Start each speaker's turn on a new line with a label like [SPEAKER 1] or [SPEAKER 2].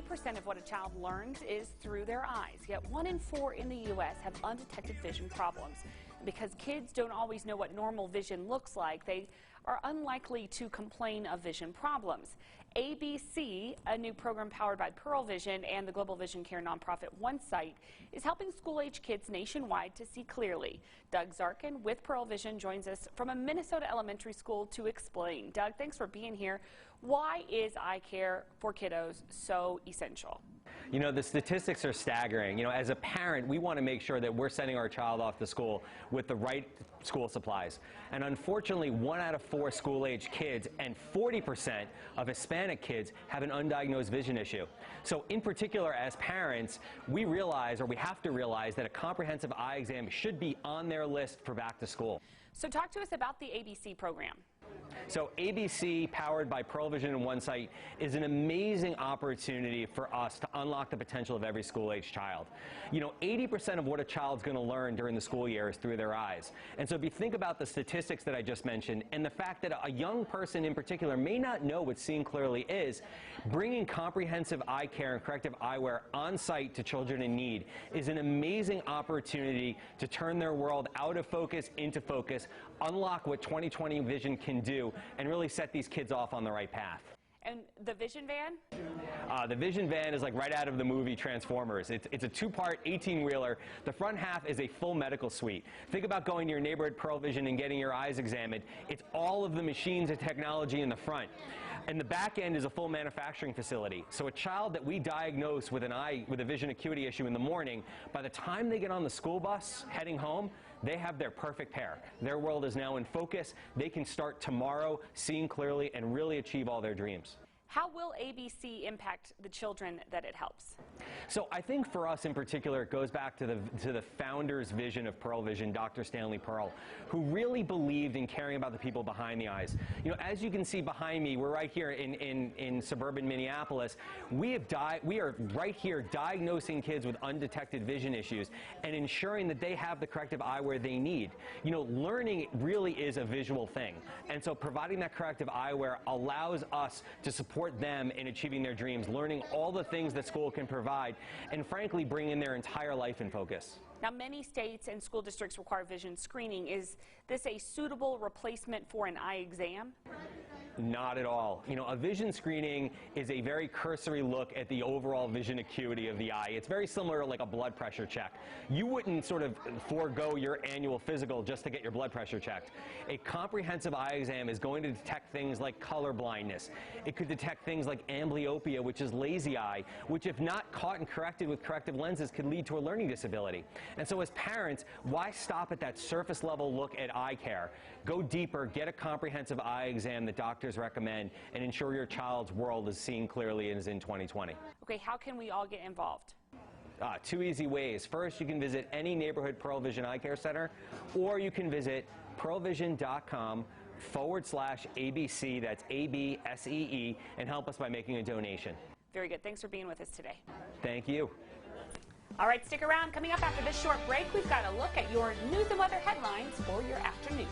[SPEAKER 1] 80% of what a child learns is through their eyes, yet 1 in 4 in the U.S. have undetected vision problems. And because kids don't always know what normal vision looks like, they are unlikely to complain of vision problems. ABC, a new program powered by Pearl Vision and the global vision care nonprofit OneSight, is helping school-age kids nationwide to see clearly. Doug Zarkin with Pearl Vision joins us from a Minnesota elementary school to explain. Doug, thanks for being here. Why is eye care for kiddos so essential?
[SPEAKER 2] You know, the statistics are staggering. You know, as a parent, we want to make sure that we're sending our child off to school with the right school supplies. And unfortunately, 1 out of 4 school-age kids and 40% of Hispanic kids have an undiagnosed vision issue. So in particular, as parents, we realize, or we have to realize, that a comprehensive eye exam should be on their list for back to school.
[SPEAKER 1] So talk to us about the ABC program.
[SPEAKER 2] So ABC, powered by Pearl Vision and OneSight, is an amazing opportunity for us to unlock the potential of every school-age child. You know, 80% of what a child's going to learn during the school year is through their eyes. And so if you think about the statistics that I just mentioned and the fact that a young person in particular may not know what seeing clearly is, bringing comprehensive eye care and corrective eyewear on site to children in need is an amazing opportunity to turn their world out of focus into focus, unlock what 20/20 vision can do, and really set these kids off on the right path.
[SPEAKER 1] And the vision van?
[SPEAKER 2] The vision van is like right out of the movie Transformers. It's a 2-part 18-wheeler. The front half is a full medical suite. Think about going to your neighborhood Pearl Vision and getting your eyes examined. It's all of the machines and technology in the front. And the back end is a full manufacturing facility. So a child that we diagnose with a vision acuity issue in the morning, by the time they get on the school bus heading home, they have their perfect pair. Their world is now in focus. They can start tomorrow seeing clearly and really achieve all their dreams.
[SPEAKER 1] How will ABC impact the children that it helps?
[SPEAKER 2] So I think for us in particular, it goes back to the founder's vision of Pearl Vision, Dr. Stanley Pearl, who really believed in caring about the people behind the eyes. You know, as you can see behind me, we're right here in suburban Minneapolis. We are right here diagnosing kids with undetected vision issues and ensuring that they have the corrective eyewear they need. You know, learning really is a visual thing. And so providing that corrective eyewear allows us to support them in achieving their dreams, learning all the things that school can provide, and frankly bringing their entire life in focus.
[SPEAKER 1] Now, many states and school districts require vision screening. Is this a suitable replacement for an eye exam?
[SPEAKER 2] Not at all. You know, a vision screening is a very cursory look at the overall vision acuity of the eye. It's very similar to like a blood pressure check. You wouldn't sort of forego your annual physical just to get your blood pressure checked. A comprehensive eye exam is going to detect things like color blindness. It could detect things like amblyopia, which is lazy eye, which if not caught and corrected with corrective lenses could lead to a learning disability. And so as parents, why stop at that surface level look at eye care? Go deeper, get a comprehensive eye exam that doctors recommend, and ensure your child's world is seeing clearly and is in 20/20.
[SPEAKER 1] Okay, how can we all get involved?
[SPEAKER 2] 2 easy ways. First, you can visit any neighborhood Pearl Vision Eye Care Center, or you can visit pearlvision.com/ABC, that's ABSEE, and help us by making a donation.
[SPEAKER 1] Very good. Thanks for being with us today.
[SPEAKER 2] Thank you.
[SPEAKER 1] All right, stick around. Coming up after this short break, we've got a look at your news and weather headlines for your afternoon.